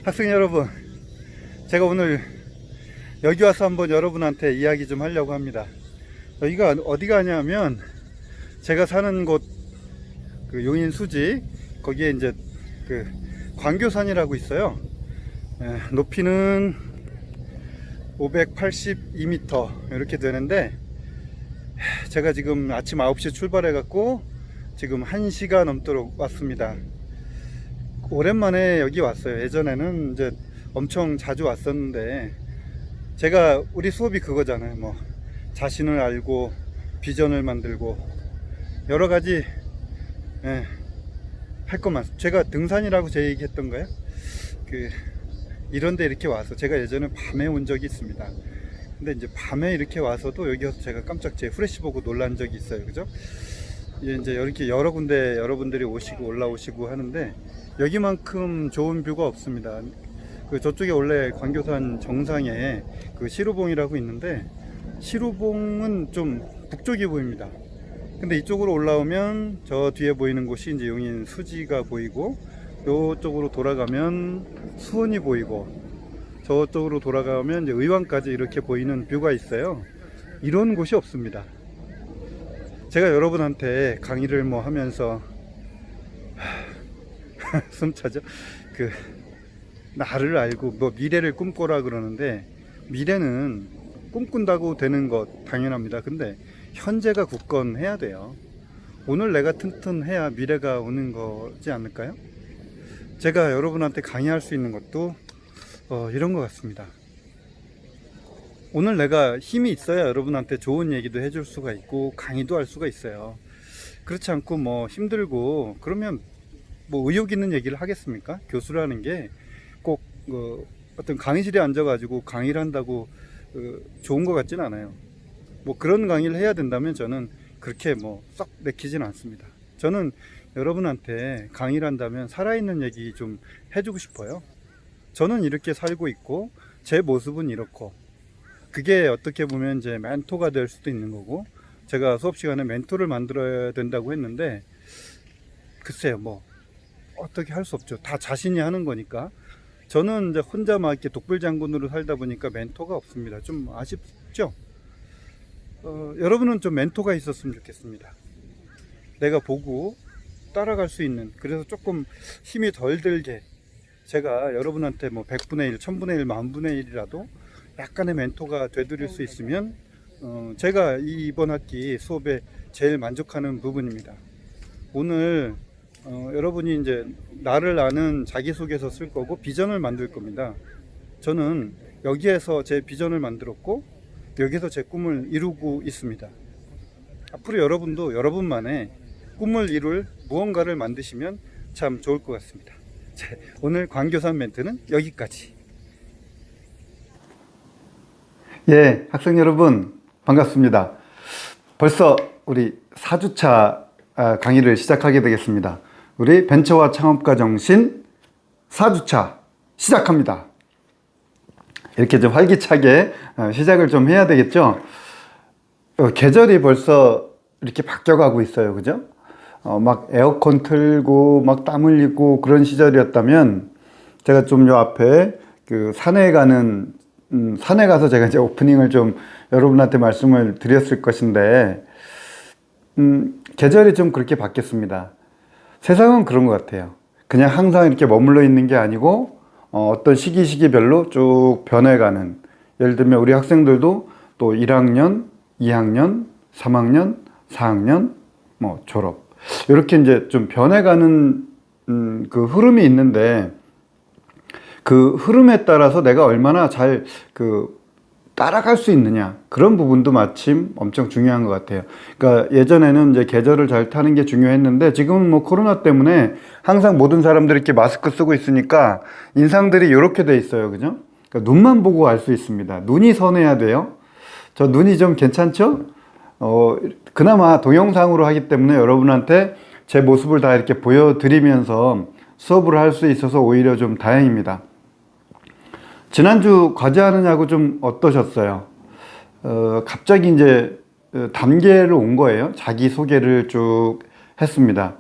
학생 여러분, 제가 오늘 여기 와서 한번 여러분한테 이야기 좀 하려고 합니다. 여기가 어디가 하냐면 제가 사는 곳 그 용인 수지, 거기에 이제 그 광교산이라고 있어요. 높이는 582m 이렇게 되는데, 제가 지금 아침 9시에 출발해 갖고 지금 1시가 넘도록 왔습니다. 오랜만에 여기 왔어요. 예전에는 이제 엄청 자주 왔었는데, 제가 우리 수업이 그거잖아요. 뭐 자신을 알고 비전을 만들고 여러 가지 할 것만. 제가 등산이라고 제 얘기했던 거예요. 이런데 이렇게 와서 제가 예전에 밤에 온 적이 있습니다. 근데 이제 밤에 이렇게 와서도 여기 와서 제가 깜짝 제 후레쉬 보고 놀란 적이 있어요. 그죠? 이제 이렇게 여러 군데 여러분들이 오시고 올라오시고 하는데 여기만큼 좋은 뷰가 없습니다. 저쪽에 원래 광교산 정상에 그 시루봉이라고 있는데, 시루봉은 좀 북쪽이 보입니다. 근데 이쪽으로 올라오면 저 뒤에 보이는 곳이 이제 용인 수지가 보이고, 이쪽으로 돌아가면 수원이 보이고, 저쪽으로 돌아가면 이제 의왕까지 이렇게 보이는 뷰가 있어요. 이런 곳이 없습니다. 제가 여러분한테 강의를 뭐 하면서 숨차죠. 나를 알고 뭐 미래를 꿈꿔라 그러는데, 미래는 꿈꾼다고 되는 것 당연합니다. 근데 현재가 굳건해야 돼요. 오늘 내가 튼튼해야 미래가 오는 거지 않을까요? 제가 여러분한테 강의할 수 있는 것도 이런 것 같습니다. 오늘 내가 힘이 있어야 여러분한테 좋은 얘기도 해줄 수가 있고 강의도 할 수가 있어요. 그렇지 않고 뭐 힘들고 그러면 뭐 의욕 있는 얘기를 하겠습니까? 교수라는 게 꼭 어떤 강의실에 앉아가지고 강의를 한다고 좋은 것 같지는 않아요. 뭐 그런 강의를 해야 된다면 저는 그렇게 뭐 썩 내키지는 않습니다. 저는 여러분한테 강의를 한다면 살아있는 얘기 좀 해주고 싶어요. 저는 이렇게 살고 있고 제 모습은 이렇고, 그게 어떻게 보면 이제 멘토가 될 수도 있는 거고, 제가 수업 시간에 멘토를 만들어야 된다고 했는데 글쎄요, 뭐 어떻게 할 수 없죠. 다 자신이 하는 거니까. 저는 이제 혼자 막 이렇게 독불장군으로 살다 보니까 멘토가 없습니다. 좀 아쉽죠? 여러분은 좀 멘토가 있었으면 좋겠습니다. 내가 보고 따라갈 수 있는, 그래서 조금 힘이 덜 들게 제가 여러분한테 뭐 100분의 1, 1000분의 1, 10,000분의 1이라도 약간의 멘토가 되드릴 수 있으면 제가 이번 학기 수업에 제일 만족하는 부분입니다. 오늘 여러분이 이제 나를 아는 자기소개서 쓸 거고 비전을 만들 겁니다. 저는 여기에서 제 비전을 만들었고 여기서 제 꿈을 이루고 있습니다. 앞으로 여러분도 여러분만의 꿈을 이룰 무언가를 만드시면 참 좋을 것 같습니다. 자, 오늘 광교산 멘트는 여기까지. 예, 학생 여러분 반갑습니다. 벌써 우리 4주차 강의를 시작하게 되겠습니다. 우리 벤처와 창업가 정신 4주차 시작합니다. 이렇게 좀 활기차게 시작을 좀 해야 되겠죠. 계절이 벌써 이렇게 바뀌어가고 있어요. 그죠? 막 에어컨 틀고 막 땀 흘리고 그런 시절이었다면, 제가 좀 요 앞에 산에 가서 제가 이제 오프닝을 좀 여러분한테 말씀을 드렸을 것인데, 계절이 좀 그렇게 바뀌었습니다. 세상은 그런 것 같아요. 그냥 항상 이렇게 머물러 있는 게 아니고 어떤 시기별로 쭉 변해가는, 예를 들면 우리 학생들도 또 1학년, 2학년, 3학년, 4학년, 뭐 졸업, 이렇게 이제 좀 변해가는 그 흐름이 있는데, 그 흐름에 따라서 내가 얼마나 잘 따라갈 수 있느냐, 그런 부분도 마침 엄청 중요한 것 같아요. 그러니까 예전에는 이제 계절을 잘 타는 게 중요했는데, 지금은 뭐 코로나 때문에 항상 모든 사람들이 이렇게 마스크 쓰고 있으니까 인상들이 이렇게 돼 있어요. 그죠? 그러니까 눈만 보고 알 수 있습니다. 눈이 선해야 돼요. 저 눈이 좀 괜찮죠? 그나마 동영상으로 하기 때문에 여러분한테 제 모습을 다 이렇게 보여드리면서 수업을 할 수 있어서 오히려 좀 다행입니다. 지난주 과제하느냐고 좀 어떠셨어요? 갑자기 이제 단계로 온 거예요. 자기소개를 쭉 했습니다.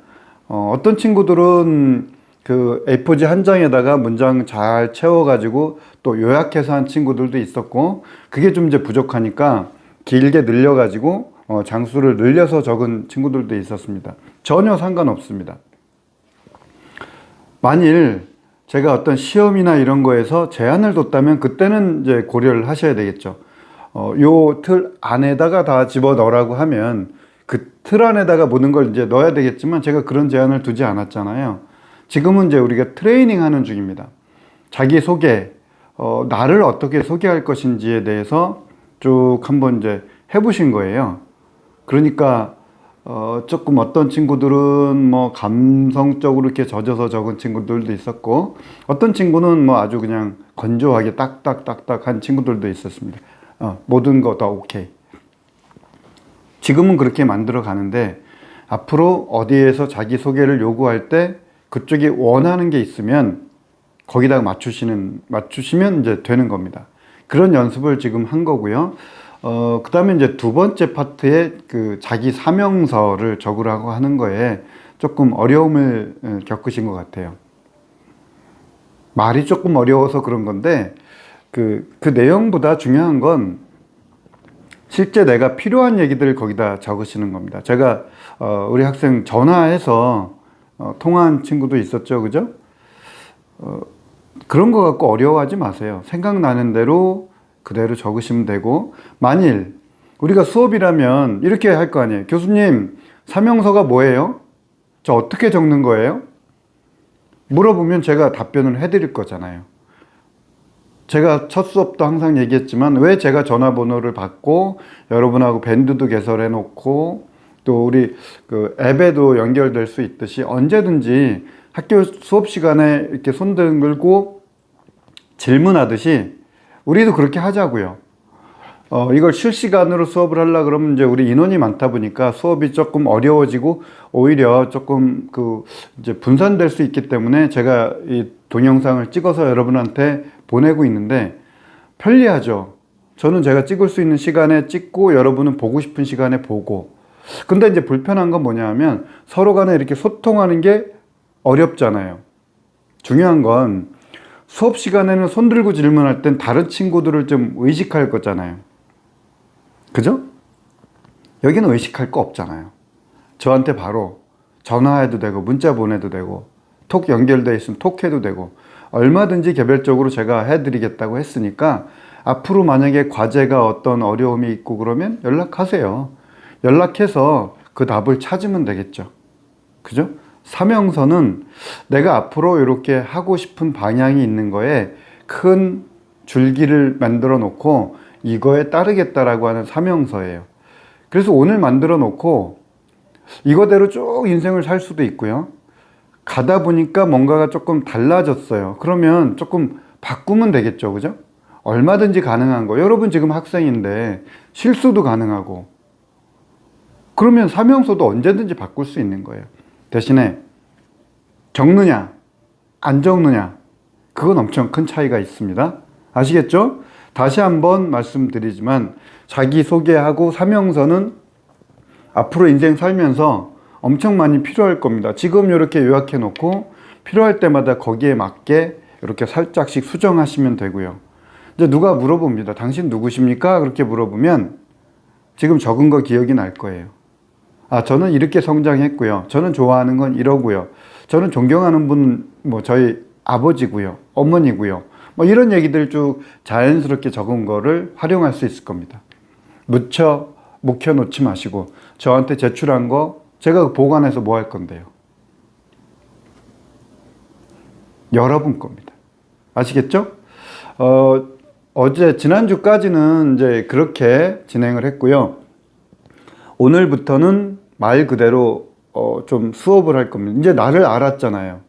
어떤 친구들은 그 A4지 한 장에다가 문장 잘 채워가지고 또 요약해서 한 친구들도 있었고, 그게 좀 이제 부족하니까 길게 늘려가지고 장수를 늘려서 적은 친구들도 있었습니다. 전혀 상관없습니다. 만일 제가 어떤 시험이나 이런 거에서 제한을 뒀다면 그때는 이제 고려를 하셔야 되겠죠. 요 틀 안에다가 다 집어 넣으라고 하면 그 틀 안에다가 모든 걸 이제 넣어야 되겠지만, 제가 그런 제한을 두지 않았잖아요. 지금은 이제 우리가 트레이닝 하는 중입니다. 자기 소개, 나를 어떻게 소개할 것인지에 대해서 쭉 한번 이제 해보신 거예요. 그러니까 조금 어떤 친구들은 뭐 감성적으로 이렇게 젖어서 적은 친구들도 있었고, 어떤 친구는 뭐 아주 그냥 건조하게 딱딱딱딱 한 친구들도 있었습니다. 모든 거 다 오케이. 지금은 그렇게 만들어 가는데, 앞으로 어디에서 자기 소개를 요구할 때 그쪽이 원하는 게 있으면 거기다가 맞추시면 이제 되는 겁니다. 그런 연습을 지금 한 거고요. 그 다음에 이제 두 번째 파트에 그 자기 사명서를 적으라고 하는 거에 조금 어려움을 겪으신 것 같아요. 말이 조금 어려워서 그런 건데, 그 내용보다 중요한 건 실제 내가 필요한 얘기들을 거기다 적으시는 겁니다. 제가 우리 학생 전화해서 통화한 친구도 있었죠, 그죠? 그런 거 갖고 어려워하지 마세요. 생각나는 대로 그대로 적으시면 되고, 만일 우리가 수업이라면 이렇게 할 거 아니에요. 교수님, 사명서가 뭐예요? 저 어떻게 적는 거예요? 물어보면 제가 답변을 해드릴 거잖아요. 제가 첫 수업도 항상 얘기했지만, 왜 제가 전화번호를 받고 여러분하고 밴드도 개설해 놓고 또 우리 그 앱에도 연결될 수 있듯이 언제든지 학교 수업 시간에 이렇게 손 들고 질문하듯이 우리도 그렇게 하자고요. 이걸 실시간으로 수업을 하려 그러면 이제 우리 인원이 많다 보니까 수업이 조금 어려워지고 오히려 조금 이제 분산될 수 있기 때문에 제가 이 동영상을 찍어서 여러분한테 보내고 있는데 편리하죠. 저는 제가 찍을 수 있는 시간에 찍고 여러분은 보고 싶은 시간에 보고. 근데 이제 불편한 건 뭐냐 하면 서로 간에 이렇게 소통하는 게 어렵잖아요. 중요한 건 수업 시간에는 손 들고 질문할 땐 다른 친구들을 좀 의식할 거잖아요. 그죠? 여기는 의식할 거 없잖아요. 저한테 바로 전화해도 되고 문자 보내도 되고 톡 연결돼 있으면 톡해도 되고 얼마든지 개별적으로 제가 해드리겠다고 했으니까, 앞으로 만약에 과제가 어떤 어려움이 있고 그러면 연락하세요. 연락해서 그 답을 찾으면 되겠죠. 그죠? 사명서는 내가 앞으로 이렇게 하고 싶은 방향이 있는 거에 큰 줄기를 만들어 놓고 이거에 따르겠다라고 하는 사명서예요. 그래서 오늘 만들어 놓고 이거대로 쭉 인생을 살 수도 있고요. 가다 보니까 뭔가가 조금 달라졌어요. 그러면 조금 바꾸면 되겠죠. 그죠? 얼마든지 가능한 거. 여러분 지금 학생인데 실수도 가능하고, 그러면 사명서도 언제든지 바꿀 수 있는 거예요. 대신에 적느냐 안 적느냐, 그건 엄청 큰 차이가 있습니다. 아시겠죠? 다시 한번 말씀드리지만 자기소개하고 사명서는 앞으로 인생 살면서 엄청 많이 필요할 겁니다. 지금 이렇게 요약해 놓고 필요할 때마다 거기에 맞게 이렇게 살짝씩 수정하시면 되고요. 이제 누가 물어봅니다. 당신 누구십니까? 그렇게 물어보면 지금 적은 거 기억이 날 거예요. 저는 이렇게 성장했고요. 저는 좋아하는 건 이러고요. 저는 존경하는 분은 뭐 저희 아버지고요. 어머니고요. 뭐 이런 얘기들 쭉 자연스럽게 적은 거를 활용할 수 있을 겁니다. 묵혀 놓지 마시고 저한테 제출한 거 제가 보관해서 뭐 할 건데요? 여러분 겁니다. 아시겠죠? 지난주까지는 이제 그렇게 진행을 했고요. 오늘부터는 말 그대로 좀 수업을 할 겁니다. 이제 나를 알았잖아요.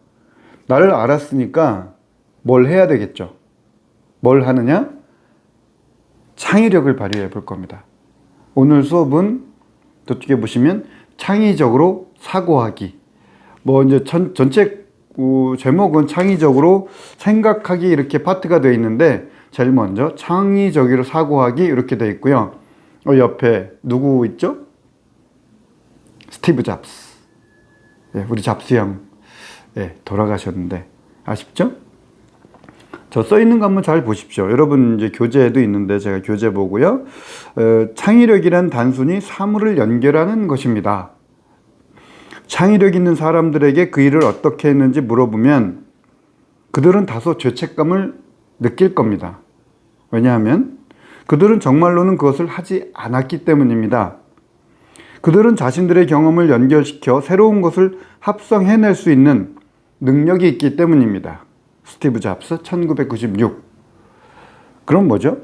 나를 알았으니까 뭘 해야 되겠죠? 뭘 하느냐? 창의력을 발휘해 볼 겁니다. 오늘 수업은 저쪽에 보시면 창의적으로 사고하기. 뭐 이제 전체 제목은 창의적으로 생각하기 이렇게 파트가 되어 있는데, 제일 먼저 창의적으로 사고하기 이렇게 되어 있고요. 옆에 누구 있죠? 스티브 잡스. 우리 잡스 형. 예, 돌아가셨는데 아쉽죠? 저 써 있는 거 한번 잘 보십시오. 여러분 이제 교재에도 있는데 제가 교재 보고요. 창의력이란 단순히 사물을 연결하는 것입니다. 창의력 있는 사람들에게 그 일을 어떻게 했는지 물어보면 그들은 다소 죄책감을 느낄 겁니다. 왜냐하면 그들은 정말로는 그것을 하지 않았기 때문입니다. 그들은 자신들의 경험을 연결시켜 새로운 것을 합성해낼 수 있는 능력이 있기 때문입니다. 스티브 잡스 1996. 그럼 뭐죠?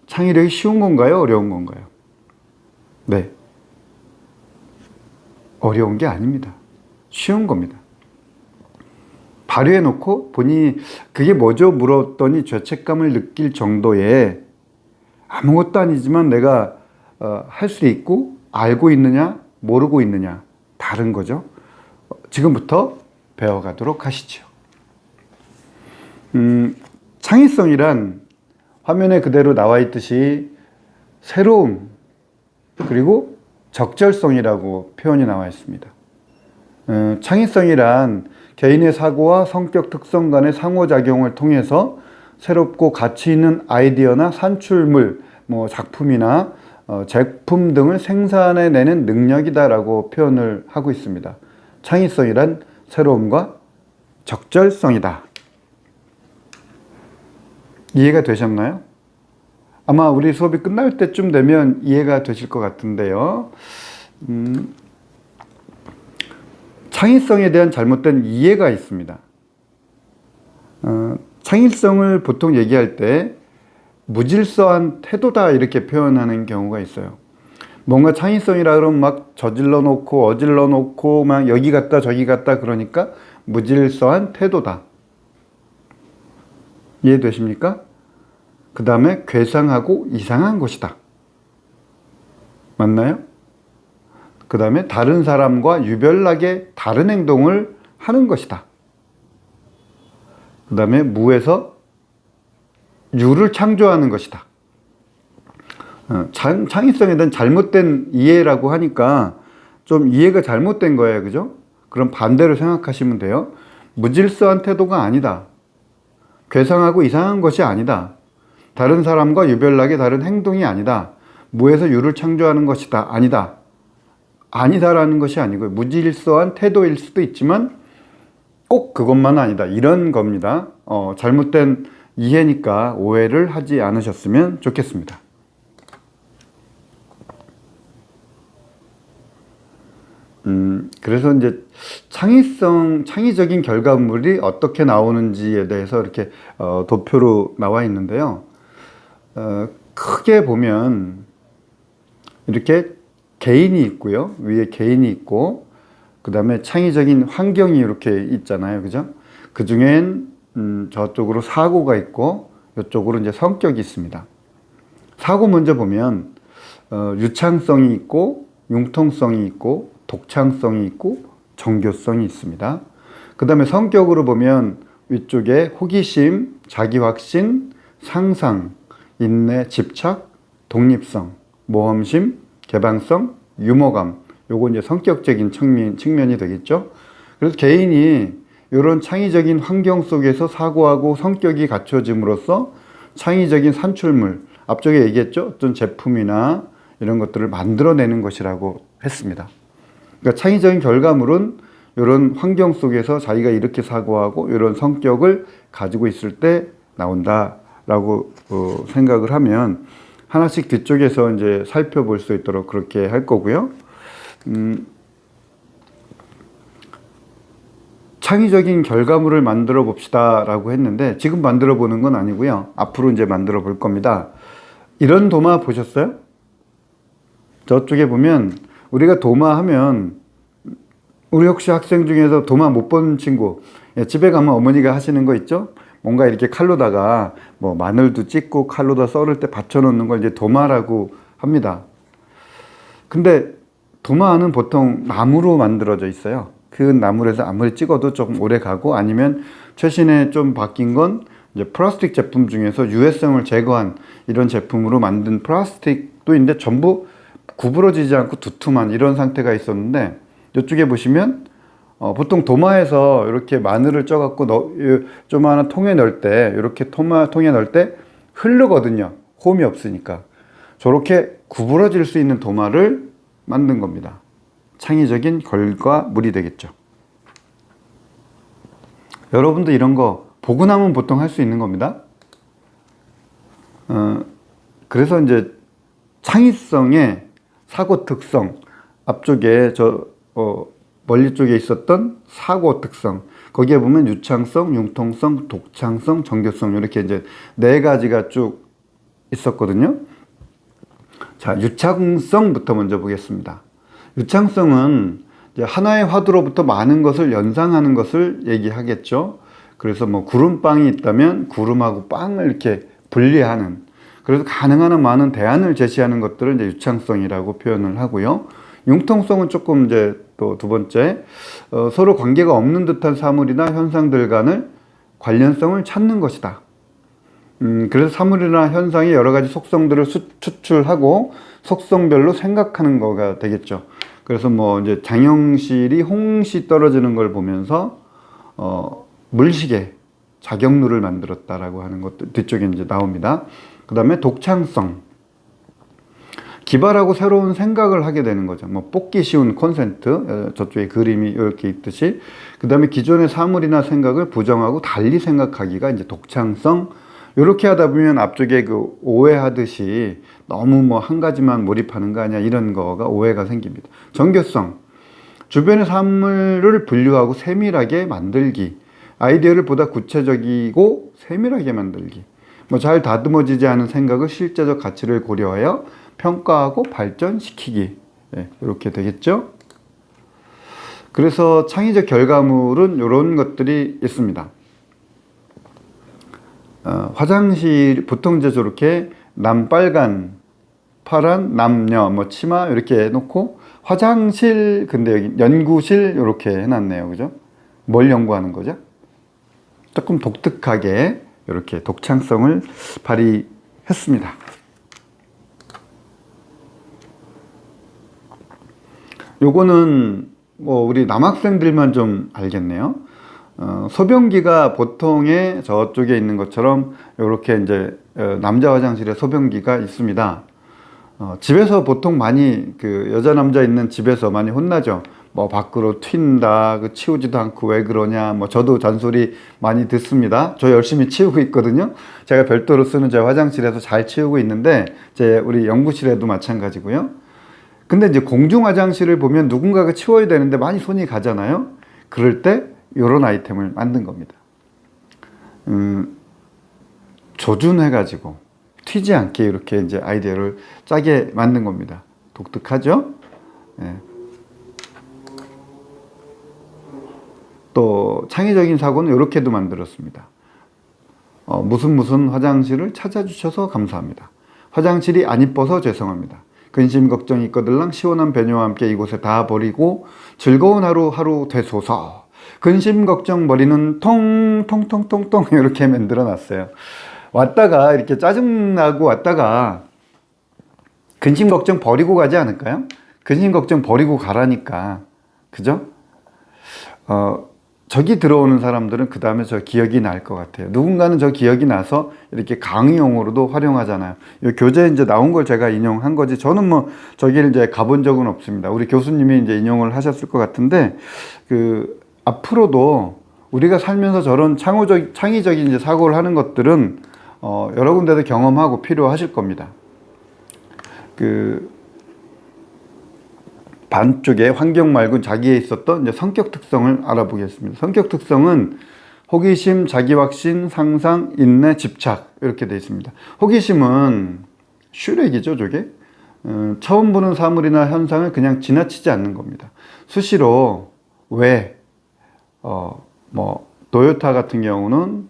창의력이 쉬운 건가요? 어려운 건가요? 네. 어려운 게 아닙니다. 쉬운 겁니다. 발휘해놓고 본인이 그게 뭐죠? 물었더니 죄책감을 느낄 정도의 아무것도 아니지만 내가 할 수 있고 알고 있느냐 모르고 있느냐 다른 거죠. 지금부터 배워가도록 하시죠. 창의성이란 화면에 그대로 나와 있듯이 새로움 그리고 적절성이라고 표현이 나와 있습니다. 창의성이란 개인의 사고와 성격 특성 간의 상호작용을 통해서 새롭고 가치 있는 아이디어나 산출물, 작품이나 제품 등을 생산해내는 능력이다라고 표현을 하고 있습니다. 창의성이란 새로움과 적절성이다. 이해가 되셨나요? 아마 우리 수업이 끝날 때쯤 되면 이해가 되실 것 같은데요. 창의성에 대한 잘못된 이해가 있습니다. 창의성을 보통 얘기할 때 무질서한 태도다 이렇게 표현하는 경우가 있어요. 뭔가 창의성이라 그러면 막 저질러 놓고 어질러 놓고 막 여기 갔다 저기 갔다 그러니까 무질서한 태도다. 이해되십니까? 그 다음에 괴상하고 이상한 것이다. 맞나요? 그 다음에 다른 사람과 유별나게 다른 행동을 하는 것이다. 그 다음에 무에서 유를 창조하는 것이다. 창의성에 대한 잘못된 이해라고 하니까 좀 이해가 잘못된 거예요. 그죠? 그럼 반대로 생각하시면 돼요. 무질서한 태도가 아니다. 괴상하고 이상한 것이 아니다. 다른 사람과 유별나게 다른 행동이 아니다. 무에서 유를 창조하는 것이다. 아니다. 아니다라는 것이 아니고요. 무질서한 태도일 수도 있지만 꼭 그것만 아니다. 이런 겁니다. 잘못된 이해니까 오해를 하지 않으셨으면 좋겠습니다. 그래서 이제 창의적인 결과물이 어떻게 나오는지에 대해서 이렇게 도표로 나와 있는데요. 크게 보면 이렇게 개인이 있고요. 위에 개인이 있고 그 다음에 창의적인 환경이 이렇게 있잖아요. 그죠? 그 중엔 저쪽으로 사고가 있고 이쪽으로 이제 성격이 있습니다. 사고 먼저 보면 유창성이 있고 융통성이 있고 독창성이 있고 정교성이 있습니다. 그 다음에 성격으로 보면 위쪽에 호기심, 자기확신, 상상, 인내, 집착, 독립성, 모험심, 개방성, 유머감. 요거 이제 성격적인 측면이 되겠죠. 그래서 개인이 이런 창의적인 환경 속에서 사고하고 성격이 갖춰짐으로써 창의적인 산출물, 앞쪽에 얘기했죠. 어떤 제품이나 이런 것들을 만들어내는 것이라고 했습니다. 그러니까 창의적인 결과물은 이런 환경 속에서 자기가 이렇게 사고하고 이런 성격을 가지고 있을 때 나온다라고 생각을 하면 하나씩 뒤쪽에서 이제 살펴볼 수 있도록 그렇게 할 거고요. 창의적인 결과물을 만들어 봅시다라고 했는데 지금 만들어 보는 건 아니고요. 앞으로 이제 만들어 볼 겁니다. 이런 도마 보셨어요? 저쪽에 보면 우리가 도마 하면 우리 혹시 학생 중에서 도마 못 본 친구 집에 가면 어머니가 하시는 거 있죠? 뭔가 이렇게 칼로다가 뭐 마늘도 찍고 칼로다 썰을 때 받쳐놓는 걸 이제 도마라고 합니다. 근데 도마는 보통 나무로 만들어져 있어요. 그 나무에서 아무리 찍어도 조금 오래 가고 아니면 최신에 좀 바뀐 건 이제 플라스틱 제품 중에서 유해성을 제거한 이런 제품으로 만든 플라스틱도 있는데 전부 구부러지지 않고 두툼한 이런 상태가 있었는데 이쪽에 보시면 보통 도마에서 이렇게 마늘을 쪄갖고 조그마한 통에 넣을 때, 이렇게 통에 넣을 때 흐르거든요. 홈이 없으니까. 저렇게 구부러질 수 있는 도마를 만든 겁니다. 창의적인 결과물이 되겠죠. 여러분도 이런 거 보고 나면 보통 할 수 있는 겁니다. 그래서 이제 창의성의 사고 특성, 앞쪽에 멀리 쪽에 있었던 사고 특성, 거기에 보면 유창성, 융통성, 독창성, 정교성, 이렇게 이제 네 가지가 쭉 있었거든요. 자, 유창성부터 먼저 보겠습니다. 유창성은 이제 하나의 화두로부터 많은 것을 연상하는 것을 얘기하겠죠. 그래서 뭐 구름빵이 있다면 구름하고 빵을 이렇게 분리하는, 그래서 가능한 한 많은 대안을 제시하는 것들을 이제 유창성이라고 표현을 하고요. 융통성은 조금 이제 또 두 번째, 서로 관계가 없는 듯한 사물이나 현상들 간의 관련성을 찾는 것이다. 그래서 사물이나 현상이 여러 가지 속성들을 추출하고 속성별로 생각하는 거가 되겠죠. 그래서 뭐 이제 장영실이 홍시 떨어지는 걸 보면서 물시계 자격루를 만들었다라고 하는 것도 뒤쪽에 이제 나옵니다. 그 다음에 독창성, 기발하고 새로운 생각을 하게 되는 거죠. 뭐 뽑기 쉬운 콘센트, 저쪽에 그림이 이렇게 있듯이. 그 다음에 기존의 사물이나 생각을 부정하고 달리 생각하기가 이제 독창성. 이렇게 하다 보면 앞쪽에 그 오해하듯이 너무 뭐 한 가지만 몰입하는 거 아니야, 이런 거가 오해가 생깁니다. 정교성, 주변의 사물을 분류하고 세밀하게 만들기, 아이디어를 보다 구체적이고 세밀하게 만들기, 뭐 잘 다듬어지지 않은 생각을 실제적 가치를 고려하여 평가하고 발전시키기, 이렇게 되겠죠. 그래서 창의적 결과물은 이런 것들이 있습니다. 화장실 보통 이제 저렇게 남빨간 파란 남녀 뭐 치마 이렇게 해놓고 화장실, 근데 여기 연구실 이렇게 해놨네요. 그죠? 뭘 연구하는 거죠? 조금 독특하게 이렇게 독창성을 발휘했습니다. 요거는 뭐 우리 남학생들만 좀 알겠네요. 소변기가 보통의 저쪽에 있는 것처럼 이렇게 이제 남자 화장실에 소변기가 있습니다. 집에서 보통 많이 그 여자 남자 있는 집에서 많이 혼나죠. 뭐 밖으로 튄다, 그 치우지도 않고 왜 그러냐, 뭐 저도 잔소리 많이 듣습니다. 저 열심히 치우고 있거든요. 제가 별도로 쓰는 제 화장실에서 잘 치우고 있는데 우리 연구실에도 마찬가지고요. 근데 이제 공중 화장실을 보면 누군가가 치워야 되는데 많이 손이 가잖아요. 그럴 때 이런 아이템을 만든 겁니다. 조준해가지고 튀지 않게 이렇게 이제 아이디어를 짜게 만든 겁니다. 독특하죠? 네. 또 창의적인 사고는 이렇게도 만들었습니다. 무슨 화장실을 찾아주셔서 감사합니다. 화장실이 안 이뻐서 죄송합니다. 근심 걱정이 꺼들랑 시원한 배뇨와 함께 이곳에 다 버리고 즐거운 하루 되소서. 근심 걱정 머리는 통통통통통 이렇게 만들어 놨어요. 왔다가 이렇게 짜증나고 왔다가 근심 걱정 버리고 가지 않을까요? 근심 걱정 버리고 가라니까. 그죠? 저기 들어오는 사람들은 그 다음에 저 기억이 날 것 같아요. 누군가는 저 기억이 나서 이렇게 강의용으로도 활용하잖아요. 이 교재에 이제 나온 걸 제가 인용한 거지. 저는 뭐 저기를 이제 가본 적은 없습니다. 우리 교수님이 이제 인용을 하셨을 것 같은데, 앞으로도 우리가 살면서 저런 창의적인 이제 사고를 하는 것들은 여러 군데도 경험하고 필요하실 겁니다. 반쪽에 환경 말고 자기에 있었던 이제 성격 특성을 알아보겠습니다. 성격 특성은 호기심, 자기확신, 상상, 인내, 집착 이렇게 되어 있습니다. 호기심은 슈렉이죠, 저게. 처음 보는 사물이나 현상을 그냥 지나치지 않는 겁니다. 수시로 왜, 토요타 같은 경우는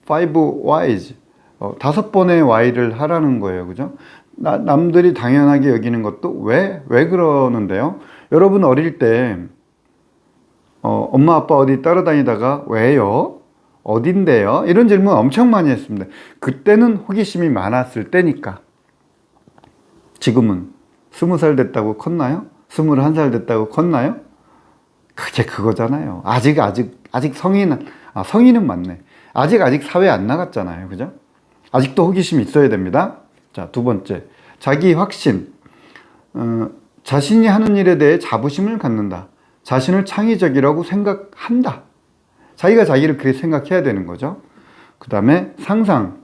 5 Whys, 5번의 Why를 하라는 거예요. 그죠? 남들이 당연하게 여기는 것도 왜 그러는데요? 여러분 어릴 때 엄마 아빠 어디 따라다니다가 왜요? 어딘데요? 이런 질문 엄청 많이 했습니다. 그때는 호기심이 많았을 때니까. 지금은 20살 됐다고 컸나요? 21살 됐다고 컸나요? 그게 그거잖아요. 아직 성인은 맞네. 아직 사회 안 나갔잖아요. 그죠? 아직도 호기심이 있어야 됩니다. 자, 두 번째. 자기 확신. 자신이 하는 일에 대해 자부심을 갖는다. 자신을 창의적이라고 생각한다. 자기가 자기를 그렇게 생각해야 되는 거죠. 그 다음에 상상.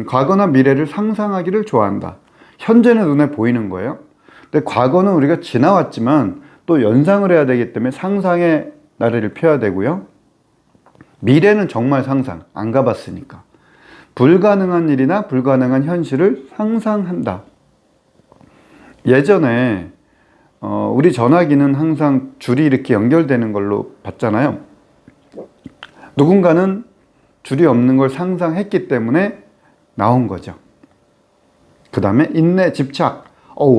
과거나 미래를 상상하기를 좋아한다. 현재는 눈에 보이는 거예요. 근데 과거는 우리가 지나왔지만 또 연상을 해야 되기 때문에 상상의 나래를 펴야 되고요. 미래는 정말 상상, 안 가봤으니까. 불가능한 일이나 불가능한 현실을 상상한다. 예전에 우리 전화기는 항상 줄이 이렇게 연결되는 걸로 봤잖아요. 누군가는 줄이 없는 걸 상상했기 때문에 나온 거죠. 그 다음에 인내, 집착.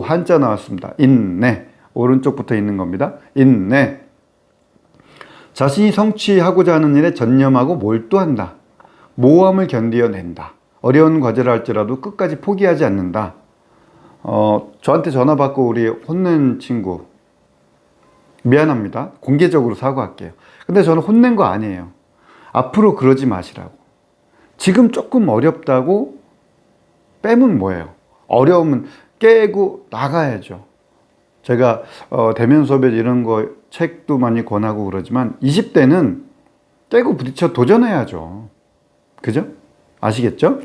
한자 나왔습니다. 인내. 오른쪽부터 있는 겁니다. 인내. 자신이 성취하고자 하는 일에 전념하고 몰두한다. 모험을 견디어낸다. 어려운 과제를 할지라도 끝까지 포기하지 않는다. 저한테 전화 받고 우리 혼낸 친구 미안합니다. 공개적으로 사과할게요. 근데 저는 혼낸 거 아니에요. 앞으로 그러지 마시라고. 지금 조금 어렵다고 빼면 뭐예요? 어려우면 깨고 나가야죠. 제가 대면 수업에 이런 거 책도 많이 권하고 그러지만 20대는 깨고 부딪혀 도전해야죠. 그죠? 아시겠죠?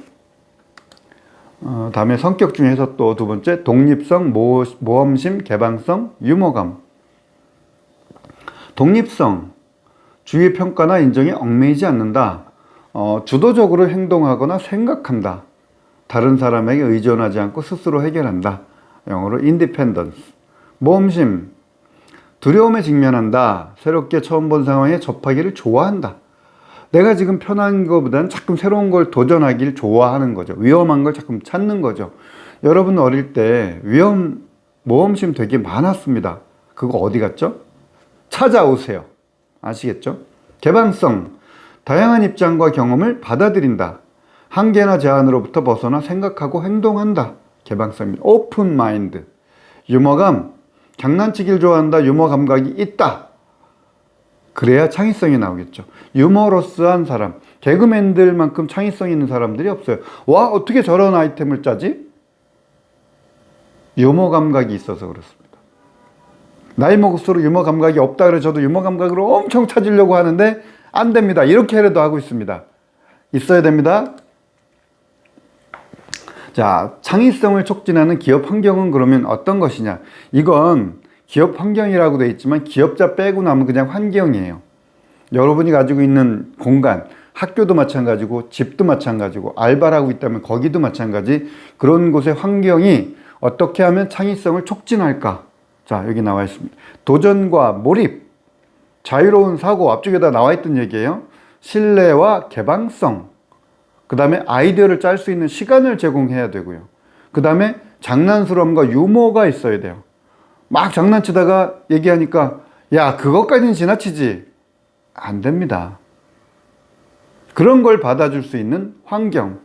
다음에 성격 중에서 또 두 번째, 독립성, 모험심, 개방성, 유머감. 독립성, 주위의 평가나 인정에 얽매이지 않는다. 주도적으로 행동하거나 생각한다. 다른 사람에게 의존하지 않고 스스로 해결한다. 영어로 independence. 모험심, 두려움에 직면한다. 새롭게 처음 본 상황에 접하기를 좋아한다. 내가 지금 편한 것보다는 자꾸 새로운 걸 도전하기를 좋아하는 거죠. 위험한 걸 자꾸 찾는 거죠. 여러분 어릴 때 모험심 되게 많았습니다. 그거 어디 갔죠? 찾아오세요. 아시겠죠? 개방성, 다양한 입장과 경험을 받아들인다. 한계나 제한으로부터 벗어나 생각하고 행동한다. 개방성입니다. 오픈 마인드. 유머감, 장난치기를 좋아한다. 유머 감각이 있다. 그래야 창의성이 나오겠죠. 유머러스한 사람, 개그맨들만큼 창의성 있는 사람들이 없어요. 와, 어떻게 저런 아이템을 짜지? 유머 감각이 있어서 그렇습니다. 나이 먹을수록 유머 감각이 없다 그래 저도 유머 감각으로 엄청 찾으려고 하는데 안 됩니다. 이렇게라도 하고 있습니다. 있어야 됩니다. 자, 창의성을 촉진하는 기업 환경은 그러면 어떤 것이냐? 이건 기업 환경이라고 되어 있지만 기업자 빼고 나면 그냥 환경이에요. 여러분이 가지고 있는 공간, 학교도 마찬가지고 집도 마찬가지고 알바를 하고 있다면 거기도 마찬가지. 그런 곳의 환경이 어떻게 하면 창의성을 촉진할까? 자, 여기 나와 있습니다. 도전과 몰입, 자유로운 사고, 앞쪽에다 나와 있던 얘기예요. 신뢰와 개방성, 그 다음에 아이디어를 짤 수 있는 시간을 제공해야 되고요. 그 다음에 장난스러움과 유머가 있어야 돼요. 막 장난치다가 얘기하니까 야, 그것까지는 지나치지. 안 됩니다. 그런 걸 받아줄 수 있는 환경,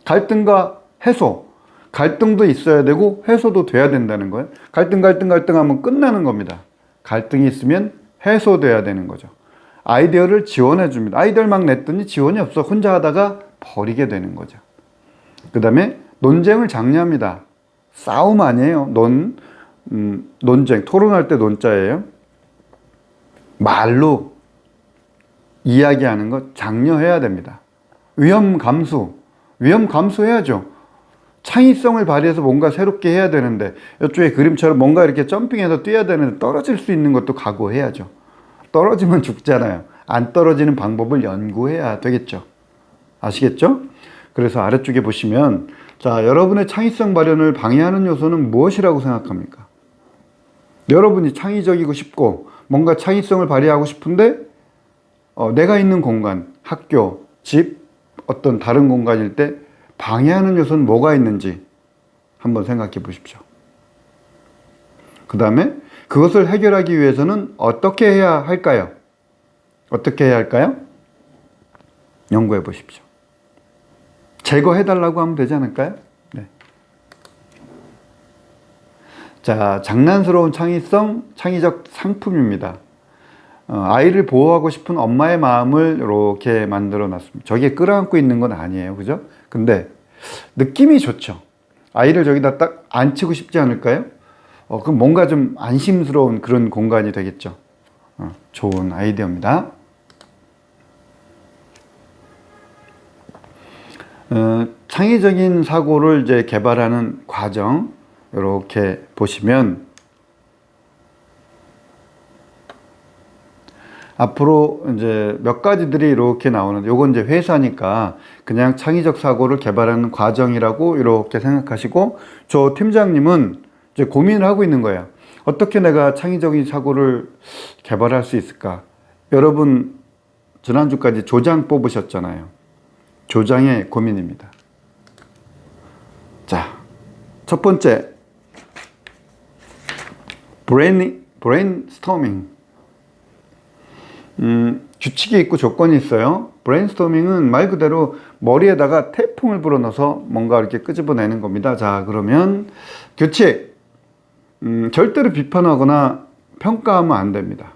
갈등과 해소, 갈등도 있어야 되고 해소도 돼야 된다는 거예요. 갈등하면 끝나는 겁니다. 갈등이 있으면 해소돼야 되는 거죠. 아이디어를 지원해 줍니다. 아이디어를 막 냈더니 지원이 없어. 혼자 하다가 버리게 되는 거죠. 그 다음에 논쟁을 장려합니다. 싸움 아니에요. 논쟁, 토론할 때 논자예요. 말로 이야기하는 것 장려해야 됩니다. 위험 감수해야죠. 창의성을 발휘해서 뭔가 새롭게 해야 되는데 이쪽에 그림처럼 뭔가 이렇게 점핑해서 뛰어야 되는데 떨어질 수 있는 것도 각오해야죠. 떨어지면 죽잖아요. 안 떨어지는 방법을 연구해야 되겠죠. 아시겠죠? 그래서 아래쪽에 보시면 자, 여러분의 창의성 발현을 방해하는 요소는 무엇이라고 생각합니까? 여러분이 창의적이고 싶고 뭔가 창의성을 발휘하고 싶은데 내가 있는 공간, 학교, 집, 어떤 다른 공간일 때 방해하는 요소는 뭐가 있는지 한번 생각해 보십시오. 그 다음에 그것을 해결하기 위해서는 어떻게 해야 할까요? 어떻게 해야 할까요? 연구해 보십시오. 제거해 달라고 하면 되지 않을까요? 네. 자, 장난스러운 창의성, 창의적 상품입니다. 아이를 보호하고 싶은 엄마의 마음을 이렇게 만들어 놨습니다. 저게 끌어안고 있는 건 아니에요. 그죠? 근데 느낌이 좋죠. 아이를 저기다 딱 앉히고 싶지 않을까요? 그럼 뭔가 좀 안심스러운 그런 공간이 되겠죠. 좋은 아이디어입니다. 창의적인 사고를 이제 개발하는 과정, 이렇게 보시면 앞으로 이제 몇 가지들이 이렇게 나오는데, 요건 이제 회사니까 그냥 창의적 사고를 개발하는 과정이라고 이렇게 생각하시고, 저 팀장님은 이제 고민을 하고 있는 거예요. 어떻게 내가 창의적인 사고를 개발할 수 있을까? 여러분, 지난주까지 조장 뽑으셨잖아요. 조장의 고민입니다. 자, 첫 번째, 브레인스토밍. 규칙이 있고 조건이 있어요. 브레인스토밍은 말 그대로 머리에다가 태풍을 불어넣어서 뭔가 이렇게 끄집어내는 겁니다. 자, 그러면 규칙. 절대로 비판하거나 평가하면 안 됩니다.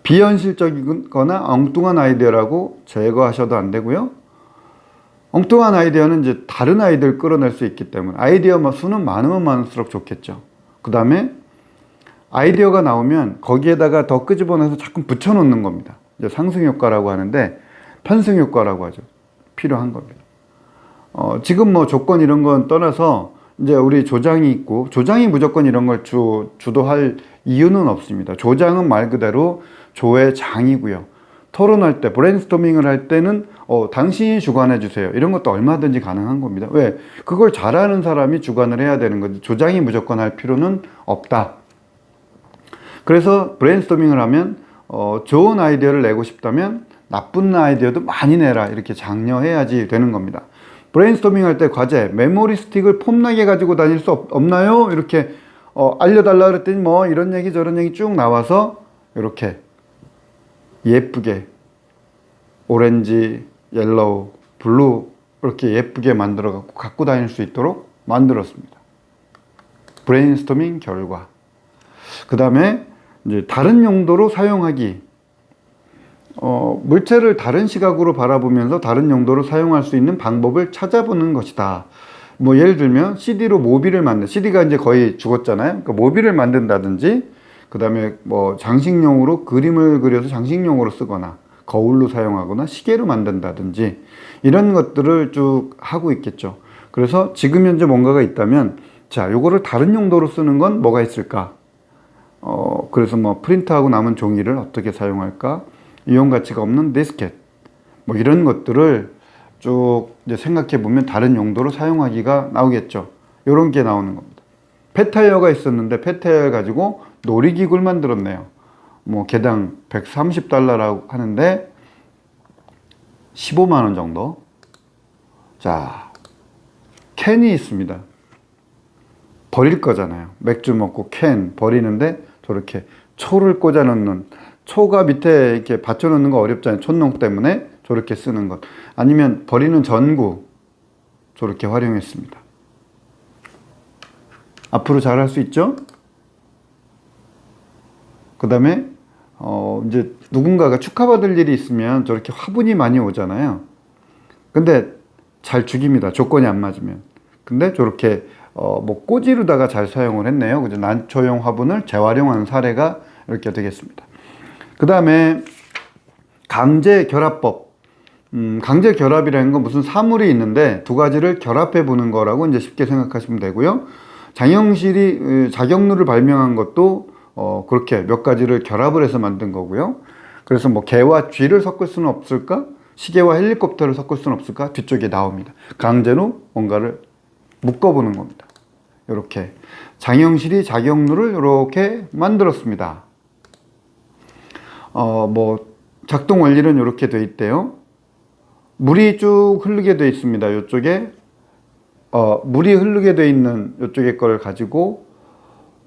비현실적이거나 엉뚱한 아이디어라고 제거하셔도 안 되고요. 엉뚱한 아이디어는 이제 다른 아이디어를 끌어낼 수 있기 때문에 아이디어 수는 많으면 많을수록 좋겠죠. 그 다음에 아이디어가 나오면 거기에다가 더 끄집어내서 자꾸 붙여놓는 겁니다. 이제 상승효과라고 하는데 편승효과라고 하죠. 필요한 겁니다. 지금 뭐 조건 이런 건 떠나서 이제 우리 조장이 있고, 조장이 무조건 이런 걸 주도할 이유는 없습니다. 조장은 말 그대로 조의 장이고요. 토론할 때, 브레인스토밍을 할 때는 당신이 주관해 주세요. 이런 것도 얼마든지 가능한 겁니다. 왜? 그걸 잘하는 사람이 주관을 해야 되는 거지. 조장이 무조건 할 필요는 없다. 그래서 브레인스토밍을 하면 좋은 아이디어를 내고 싶다면 나쁜 아이디어도 많이 내라, 이렇게 장려해야지 되는 겁니다. 브레인스토밍 할 때 과제, 메모리 스틱을 폼나게 가지고 다닐 수 없나요? 이렇게 알려달라 그랬더니 뭐 이런 얘기 저런 얘기 쭉 나와서 이렇게 예쁘게 오렌지, 옐로우, 블루 이렇게 예쁘게 만들어 갖고 다닐 수 있도록 만들었습니다. 브레인스토밍 결과. 그 다음에 이제 다른 용도로 사용하기. 물체를 다른 시각으로 바라보면서 다른 용도로 사용할 수 있는 방법을 찾아보는 것이다. 뭐 예를 들면 CD로 모비를 CD가 이제 거의 죽었잖아요. 그러니까 모비를 만든다든지, 그 다음에 뭐 장식용으로 그림을 그려서 장식용으로 쓰거나 거울로 사용하거나 시계로 만든다든지 이런 것들을 쭉 하고 있겠죠. 그래서 지금 현재 뭔가가 있다면, 자, 요거를 다른 용도로 쓰는 건 뭐가 있을까? 그래서 뭐 프린트하고 남은 종이를 어떻게 사용할까? 이용 가치가 없는 디스켓, 뭐 이런 것들을 쭉 이제 생각해 보면 다른 용도로 사용하기가 나오겠죠. 이런 게 나오는 겁니다. 펫타이어가 있었는데 펫타이어 가지고 놀이기구를 만들었네요. 뭐 개당 130달러라고 하는데 15만 원 정도. 자, 캔이 있습니다. 버릴 거잖아요. 맥주 먹고 캔 버리는데 저렇게 초를 꽂아 넣는, 초가 밑에 이렇게 받쳐 놓는 거 어렵잖아요. 촛농 때문에 저렇게 쓰는 것. 아니면 버리는 전구 저렇게 활용했습니다. 앞으로 잘 할 수 있죠? 그 다음에 이제 누군가가 축하받을 일이 있으면 저렇게 화분이 많이 오잖아요. 근데 잘 죽입니다. 조건이 안 맞으면. 근데 저렇게 뭐 꼬지로다가 잘 사용을 했네요. 그죠? 난초용 화분을 재활용하는 사례가 이렇게 되겠습니다. 그 다음에 강제 결합법. 강제 결합이라는 건 무슨 사물이 있는데 두 가지를 결합해 보는 거라고 이제 쉽게 생각하시면 되고요. 장영실이 자경루를 발명한 것도 그렇게 몇 가지를 결합을 해서 만든 거고요. 그래서 뭐 개와 쥐를 섞을 수는 없을까? 시계와 헬리콥터를 섞을 수는 없을까? 뒤쪽에 나옵니다. 강제로 뭔가를 묶어보는 겁니다. 이렇게 장영실이 자경루를 이렇게 만들었습니다. 뭐 작동 원리는 이렇게 돼 있대요. 물이 쭉 흐르게 돼 있습니다. 이쪽에 물이 흐르게 돼 있는 이쪽에 걸 가지고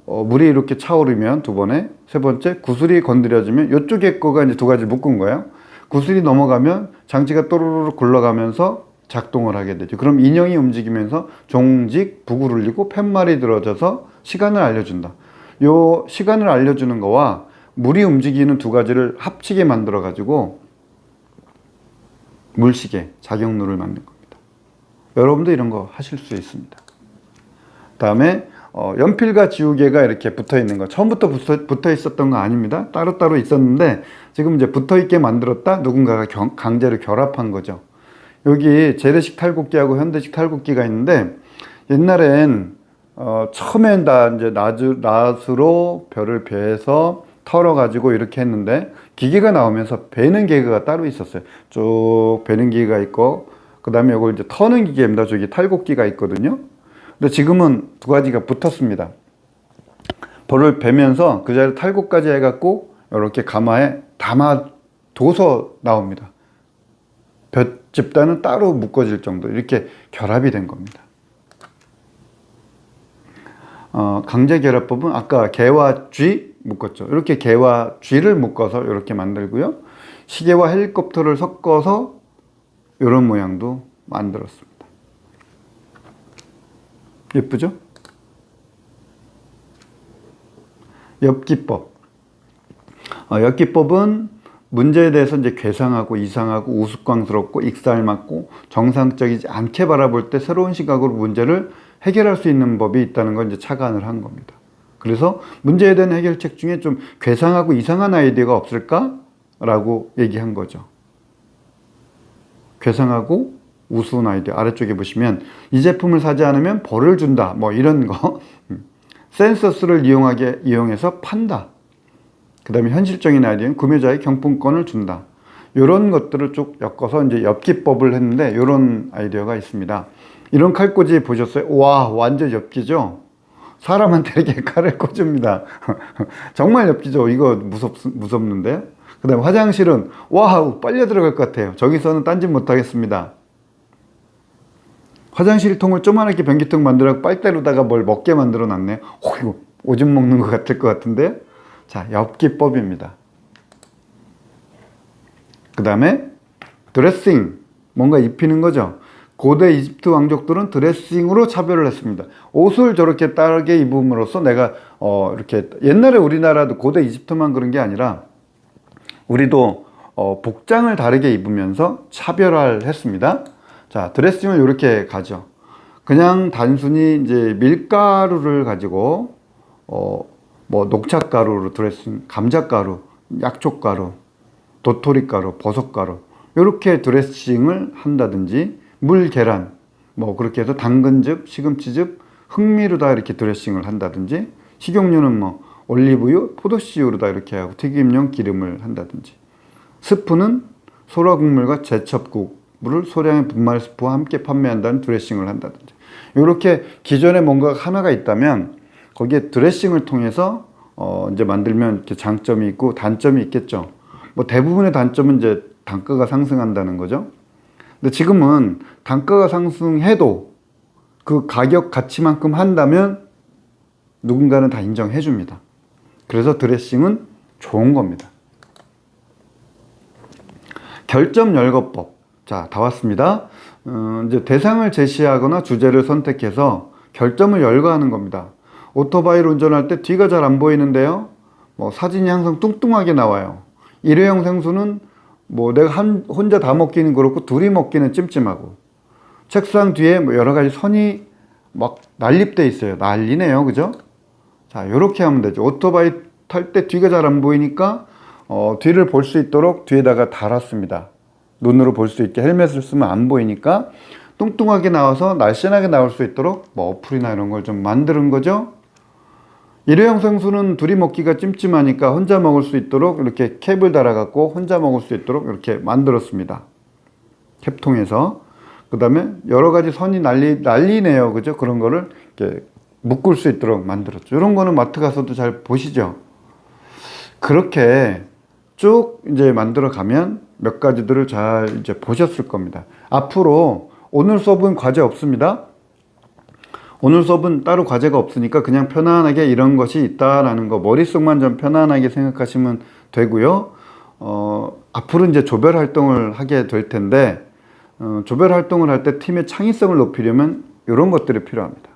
물이 이렇게 차오르면 두 번에, 세 번째 구슬이 건드려지면 이쪽에 거가 이제 두 가지 묶은 거예요. 구슬이 넘어가면 장치가 또르르 굴러가면서 작동을 하게 되죠. 그럼 인형이 움직이면서 종직, 북을 울리고 팻말이 들어져서 시간을 알려준다. 요 시간을 알려주는 거와 물이 움직이는 두 가지를 합치게 만들어 가지고 물시계, 작용루를 만든 겁니다. 여러분도 이런 거 하실 수 있습니다. 다음에 연필과 지우개가 이렇게 붙어 있는 거, 처음부터 붙어 있었던 거 아닙니다. 따로따로 있었는데 지금 이제 붙어 있게 만들었다, 누군가가 강제로 결합한 거죠. 여기 재래식 탈곡기하고 현대식 탈곡기가 있는데, 옛날엔 처음엔 다 이제 낫으로 벼를 베서 털어 가지고 이렇게 했는데, 기계가 나오면서 베는 기계가 따로 있었어요. 쭉 베는 기계가 있고, 그 다음에 이걸 이제 터는 기계입니다. 저기 탈곡기가 있거든요. 근데 지금은 두 가지가 붙었습니다. 벌을 베면서 그 자리에 탈곡까지 해갖고 이렇게 가마에 담아둬서 나옵니다. 볕 집단은 따로 묶어질 정도, 이렇게 결합이 된 겁니다. 강제결합법은 아까 개와 쥐 묶었죠. 이렇게 개와 쥐를 묶어서 이렇게 만들고요. 시계와 헬리콥터를 섞어서 이런 모양도 만들었습니다. 예쁘죠? 엽기법. 엽기법은 문제에 대해서 이제 괴상하고 이상하고 우스꽝스럽고 익살맞고 정상적이지 않게 바라볼 때 새로운 시각으로 문제를 해결할 수 있는 법이 있다는 걸 이제 착안을 한 겁니다. 그래서 문제에 대한 해결책 중에 좀 괴상하고 이상한 아이디어가 없을까? 라고 얘기한 거죠. 괴상하고 우스운 아이디어, 아래쪽에 보시면 이 제품을 사지 않으면 벌을 준다, 뭐 이런 거. 센서스를 이용해서 판다. 그 다음에 현실적인 아이디어는 구매자의 경품권을 준다. 이런 것들을 쭉 엮어서 이제 엽기법을 했는데, 이런 아이디어가 있습니다. 이런 칼꽂이 보셨어요? 와, 완전 엽기죠? 사람한테 이렇게 칼을 꽂습니다. 정말 엽기죠? 이거 무섭는데? 그 다음에 화장실은 와우, 빨려 들어갈 것 같아요. 저기서는 딴짓 못하겠습니다. 화장실 통을 조그맣게 변기통 만들어 빨대로다가 뭘 먹게 만들어 놨네. 이거 오줌 먹는 것 같을 것 같은데? 자, 엽기법입니다. 그 다음에 드레싱, 뭔가 입히는 거죠. 고대 이집트 왕족들은 드레싱으로 차별을 했습니다. 옷을 저렇게 다르게 입음으로써 내가 이렇게, 옛날에 우리나라도 고대 이집트만 그런 게 아니라 우리도 복장을 다르게 입으면서 차별화를 했습니다. 자, 드레싱을 이렇게 가죠. 그냥 단순히 이제 밀가루를 가지고 뭐 녹차가루로 드레싱, 감자가루, 약초가루, 도토리가루, 버섯가루 이렇게 드레싱을 한다든지, 물, 계란, 뭐 그렇게 해서 당근즙, 시금치즙, 흑미로다 이렇게 드레싱을 한다든지, 식용유는 뭐 올리브유, 포도씨유로다 이렇게 하고 튀김용 기름을 한다든지, 스프는 소라 국물과 제첩국물을 소량의 분말 스프와 함께 판매한다는 드레싱을 한다든지, 이렇게 기존에 뭔가 하나가 있다면 거기에 드레싱을 통해서 이제 만들면 이렇게 장점이 있고 단점이 있겠죠. 뭐 대부분의 단점은 이제 단가가 상승한다는 거죠. 근데 지금은 단가가 상승해도 그 가격 가치만큼 한다면 누군가는 다 인정해 줍니다. 그래서 드레싱은 좋은 겁니다. 결점 열거법. 자, 다 왔습니다. 이제 대상을 제시하거나 주제를 선택해서 결점을 열거하는 겁니다. 오토바이를 운전할 때 뒤가 잘 안 보이는데요. 뭐 사진이 항상 뚱뚱하게 나와요. 일회용 생수는 뭐 내가 혼자 다 먹기는 그렇고 둘이 먹기는 찜찜하고, 책상 뒤에 뭐 여러 가지 선이 막 난립돼 있어요. 난리네요. 그죠? 자, 요렇게 하면 되죠. 오토바이 탈 때 뒤가 잘 안 보이니까 뒤를 볼 수 있도록 뒤에다가 달았습니다. 눈으로 볼 수 있게 헬멧을 쓰면 안 보이니까 뚱뚱하게 나와서 날씬하게 나올 수 있도록 뭐 어플이나 이런 걸 좀 만드는 거죠. 일회용 생수는 둘이 먹기가 찜찜하니까 혼자 먹을 수 있도록 이렇게 캡을 달아갖고 혼자 먹을 수 있도록 이렇게 만들었습니다. 캡통에서. 그 다음에 여러 가지 선이 난리네요. 그죠? 그런 거를 이렇게 묶을 수 있도록 만들었죠. 이런 거는 마트 가서도 잘 보시죠? 그렇게 쭉 이제 만들어 가면 몇 가지들을 잘 이제 보셨을 겁니다. 앞으로 오늘 수업은 과제 없습니다. 오늘 수업은 따로 과제가 없으니까 그냥 편안하게 이런 것이 있다라는 거 머릿속만 좀 편안하게 생각하시면 되고요. 앞으로 이제 조별 활동을 하게 될 텐데, 조별 활동을 할 때 팀의 창의성을 높이려면 이런 것들이 필요합니다.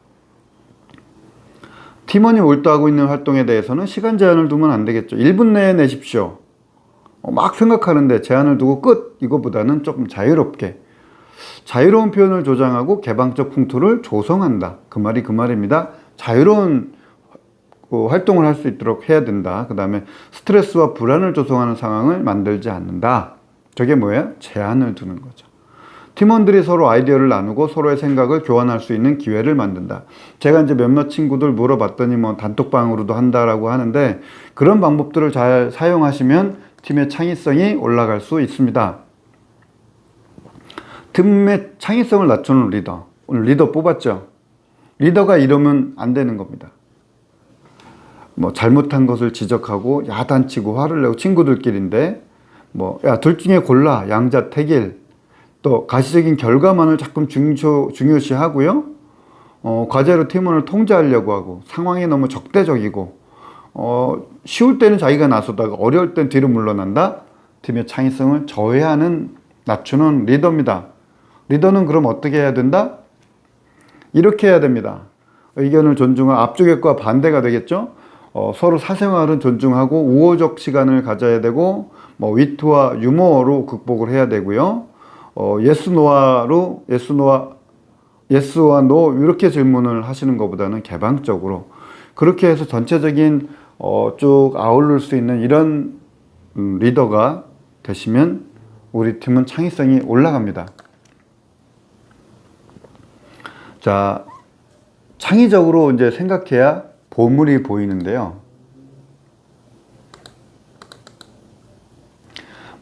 팀원이 몰두하고 있는 활동에 대해서는 시간 제한을 두면 안 되겠죠. 1분 내에 내십시오. 막 생각하는데 제한을 두고 끝! 이거보다는 조금 자유롭게, 자유로운 표현을 조장하고 개방적 풍토를 조성한다. 그 말이 그 말입니다. 자유로운 활동을 할 수 있도록 해야 된다. 그 다음에 스트레스와 불안을 조성하는 상황을 만들지 않는다. 저게 뭐예요? 제한을 두는 거죠. 팀원들이 서로 아이디어를 나누고 서로의 생각을 교환할 수 있는 기회를 만든다. 제가 이제 몇몇 친구들 물어봤더니 뭐 단톡방으로도 한다라고 하는데, 그런 방법들을 잘 사용하시면 팀의 창의성이 올라갈 수 있습니다. 팀의 창의성을 낮추는 리더. 오늘 리더 뽑았죠? 리더가 이러면 안 되는 겁니다. 뭐 잘못한 것을 지적하고 야단치고 화를 내고 친구들끼리인데, 뭐 야, 둘 중에 골라, 양자택일. 또 가시적인 결과만을 자꾸 중요시하고요. 과제로 팀원을 통제하려고 하고, 상황이 너무 적대적이고, 쉬울 때는 자기가 나서다가 어려울 땐 뒤로 물러난다. 팀의 창의성을 저해하는, 낮추는 리더입니다. 리더는 그럼 어떻게 해야 된다? 이렇게 해야 됩니다. 의견을 존중하고, 앞쪽과 반대가 되겠죠. 서로 사생활은 존중하고 우호적 시간을 가져야 되고, 뭐 위트와 유머로 극복을 해야 되고요. 예스와 노 이렇게 질문을 하시는 것보다는 개방적으로, 그렇게 해서 전체적인 쭉 아우를 수 있는 이런 리더가 되시면 우리 팀은 창의성이 올라갑니다. 자, 창의적으로 이제 생각해야 보물이 보이는데요.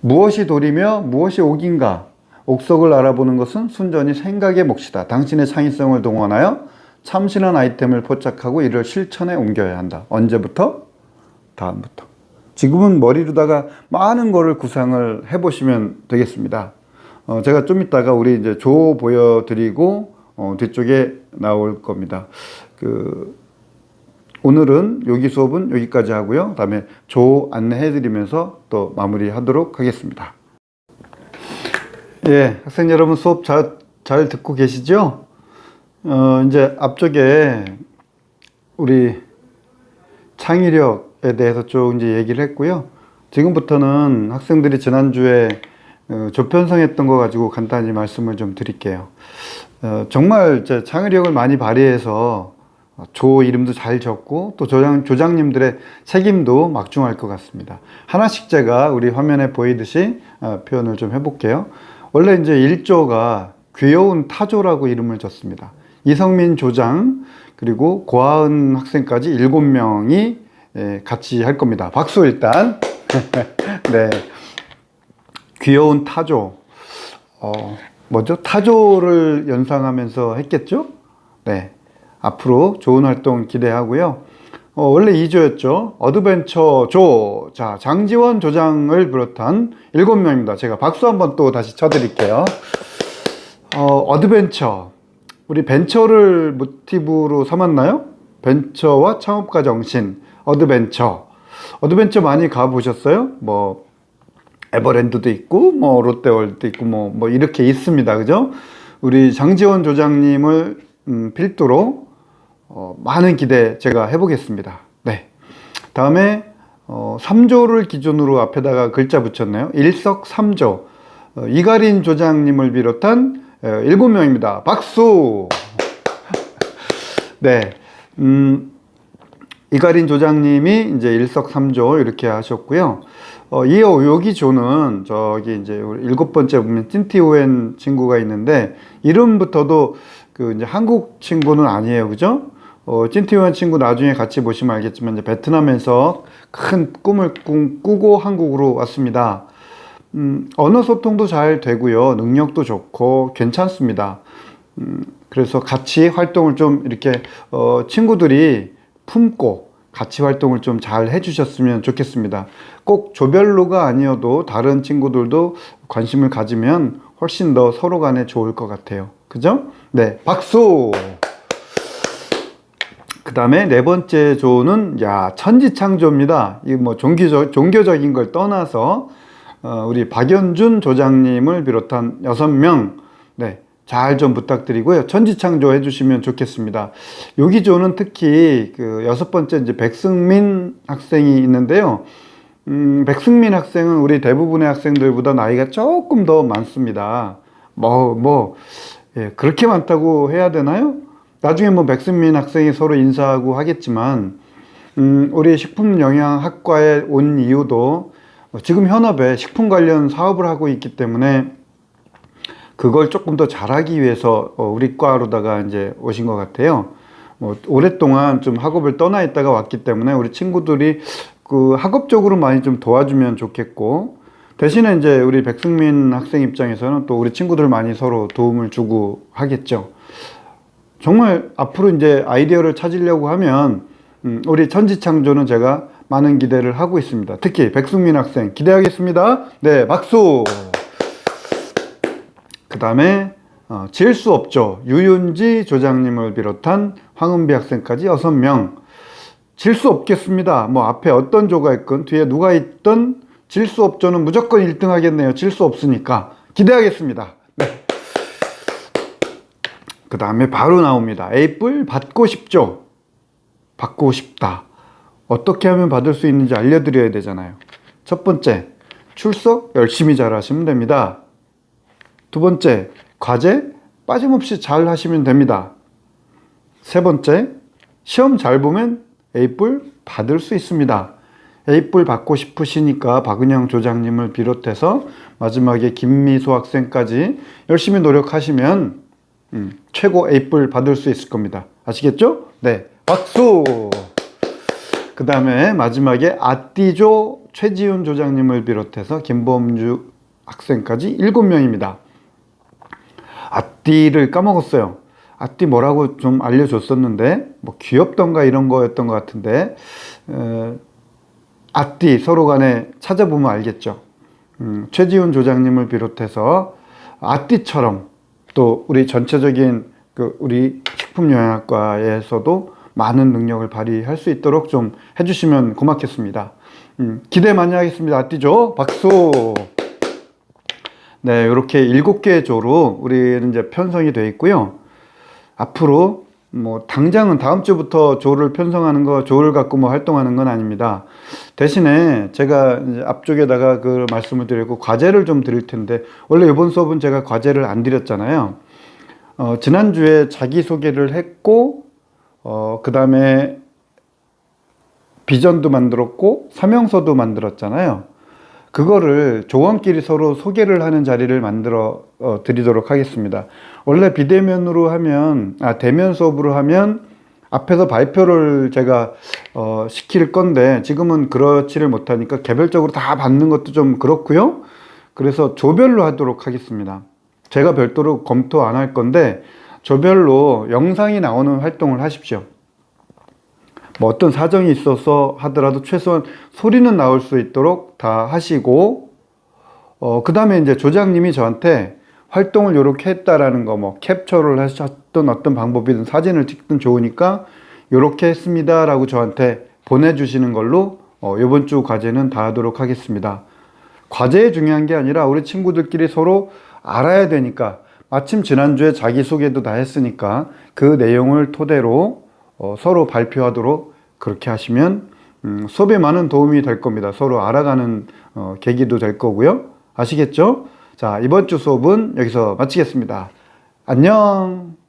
무엇이 돌이며 무엇이 옥인가? 옥석을 알아보는 것은 순전히 생각의 몫이다. 당신의 창의성을 동원하여 참신한 아이템을 포착하고 이를 실천에 옮겨야 한다. 언제부터? 다음부터. 지금은 머리로다가 많은 거를 구상을 해보시면 되겠습니다. 제가 좀 이따가 우리 이제 조 보여드리고 뒤쪽에 나올 겁니다. 오늘은 여기 수업은 여기까지 하고요. 그다음에 조 안내해드리면서 또 마무리하도록 하겠습니다. 예, 학생 여러분 수업 잘 듣고 계시죠? 이제 앞쪽에 우리 창의력에 대해서 쭉 이제 얘기를 했고요. 지금부터는 학생들이 지난주에 조편성했던 거 가지고 간단히 말씀을 좀 드릴게요. 정말 창의력을 많이 발휘해서 조 이름도 잘 적고 또 조장님들의 책임도 막중할 것 같습니다. 하나씩 제가 우리 화면에 보이듯이 표현을 좀 해볼게요. 원래 이제 1조가 귀여운 타조라고 이름을 줬습니다. 이성민 조장 그리고 고하은 학생까지 7명이 같이 할 겁니다. 박수 일단. 네, 귀여운 타조. 뭐죠? 타조를 연상하면서 했겠죠? 네. 앞으로 좋은 활동 기대하고요. 원래 2조였죠. 어드벤처 조. 자, 장지원 조장을 비롯한 7명입니다. 제가 박수 한번 또 다시 쳐드릴게요. 어드벤처. 우리 벤처를 모티브로 삼았나요? 벤처와 창업가 정신. 어드벤처. 어드벤처 많이 가보셨어요? 뭐, 에버랜드도 있고, 뭐, 롯데월드도 있고, 뭐, 이렇게 있습니다. 그죠? 우리 장지원 조장님을 필두로 많은 기대 제가 해보겠습니다. 네. 다음에 3조를 기준으로 앞에다가 글자 붙였네요. 일석삼조. 이가린 조장님을 비롯한 7명입니다. 박수! 네. 이가린 조장님이 이제 일석삼조 이렇게 하셨고요. 여기 조는 저기 이제 7번째 보면 찐티오엔 친구가 있는데 이름부터도 이제 한국 친구는 아니에요. 그죠? 찐티오엔 친구 나중에 같이 보시면 알겠지만 이제 베트남에서 큰 꿈을 꾸고 한국으로 왔습니다. 언어 소통도 잘 되고요. 능력도 좋고 괜찮습니다. 그래서 같이 활동을 좀 이렇게 친구들이 품고 같이 활동을 좀 잘 해주셨으면 좋겠습니다. 꼭 조별로가 아니어도 다른 친구들도 관심을 가지면 훨씬 더 서로 간에 좋을 것 같아요. 그죠? 네, 박수! 그 다음에 4번째 조는 천지창조입니다. 이 뭐 종교적인 걸 떠나서 우리 박연준 조장님을 비롯한 6명, 네, 잘 좀 부탁드리고요. 천지창조 해주시면 좋겠습니다. 요 기조는 특히 그 6번째 이제 백승민 학생이 있는데요. 백승민 학생은 우리 대부분의 학생들보다 나이가 조금 더 많습니다. 예, 그렇게 많다고 해야 되나요? 나중에 뭐 백승민 학생이 서로 인사하고 하겠지만, 우리 식품영양학과에 온 이유도 지금 현업에 식품 관련 사업을 하고 있기 때문에 그걸 조금 더 잘하기 위해서 우리 과로다가 이제 오신 것 같아요. 오랫동안 좀 학업을 떠나 있다가 왔기 때문에 우리 친구들이 그 학업적으로 많이 좀 도와주면 좋겠고, 대신에 이제 우리 백승민 학생 입장에서는 또 우리 친구들 많이 서로 도움을 주고 하겠죠. 정말 앞으로 이제 아이디어를 찾으려고 하면 우리 천지창조는 제가 많은 기대를 하고 있습니다. 특히 백승민 학생 기대하겠습니다. 네, 박수. 그 다음에 질 수 없죠. 유윤지 조장님을 비롯한 황은비 학생까지 6명. 질 수 없겠습니다. 뭐 앞에 어떤 조가 있건 뒤에 누가 있든 질 수 없죠는 무조건 1등 하겠네요. 질 수 없으니까 기대하겠습니다. 네. 그 다음에 바로 나옵니다. A뿔 받고 싶죠. 받고 싶다. 어떻게 하면 받을 수 있는지 알려드려야 되잖아요. 첫 번째, 출석 열심히 잘 하시면 됩니다. 두 번째, 과제 빠짐없이 잘 하시면 됩니다. 세 번째, 시험 잘 보면 A뿔 받을 수 있습니다. A뿔 받고 싶으시니까 박은영 조장님을 비롯해서 마지막에 김미소 학생까지 열심히 노력하시면 최고 A뿔 받을 수 있을 겁니다. 아시겠죠? 네, 박수! 그 다음에 마지막에 아띠조 최지훈 조장님을 비롯해서 김범주 학생까지 7명입니다. 아띠를 까먹었어요. 아띠 뭐라고 좀 알려줬었는데 뭐 귀엽던가 이런 거였던 것 같은데, 아띠 서로 간에 찾아보면 알겠죠. 최지훈 조장님을 비롯해서 아띠처럼 또 우리 전체적인 우리 식품영양학과에서도 많은 능력을 발휘할 수 있도록 좀 해주시면 고맙겠습니다. 기대 많이 하겠습니다. 아띠조 박수. 네, 이렇게 7개의 조로 우리는 이제 편성이 되어 있고요. 앞으로 뭐 당장은 다음 주부터 조를 편성하는 거, 조를 갖고 뭐 활동하는 건 아닙니다. 대신에 제가 이제 앞쪽에다가 그 말씀을 드리고 과제를 좀 드릴 텐데, 원래 이번 수업은 제가 과제를 안 드렸잖아요. 지난주에 자기소개를 했고, 그 다음에 비전도 만들었고 사명서도 만들었잖아요. 그거를 조원끼리 서로 소개를 하는 자리를 만들어 드리도록 하겠습니다. 원래 비대면으로 하면, 대면 수업으로 하면 앞에서 발표를 제가 시킬 건데, 지금은 그렇지를 못하니까 개별적으로 다 받는 것도 좀 그렇고요. 그래서 조별로 하도록 하겠습니다. 제가 별도로 검토 안 할 건데 조별로 영상이 나오는 활동을 하십시오. 뭐 어떤 사정이 있어서 하더라도 최소한 소리는 나올 수 있도록 다 하시고, 그 다음에 이제 조장님이 저한테 활동을 이렇게 했다라는 거, 뭐 캡처를 하셨던 어떤 방법이든 사진을 찍든 좋으니까 이렇게 했습니다 라고 저한테 보내주시는 걸로 이번 주 과제는 다 하도록 하겠습니다. 과제에 중요한 게 아니라 우리 친구들끼리 서로 알아야 되니까, 마침 지난주에 자기소개도 다 했으니까 그 내용을 토대로 서로 발표하도록 그렇게 하시면 수업에 많은 도움이 될 겁니다. 서로 알아가는 계기도 될 거고요. 아시겠죠? 자, 이번 주 수업은 여기서 마치겠습니다. 안녕!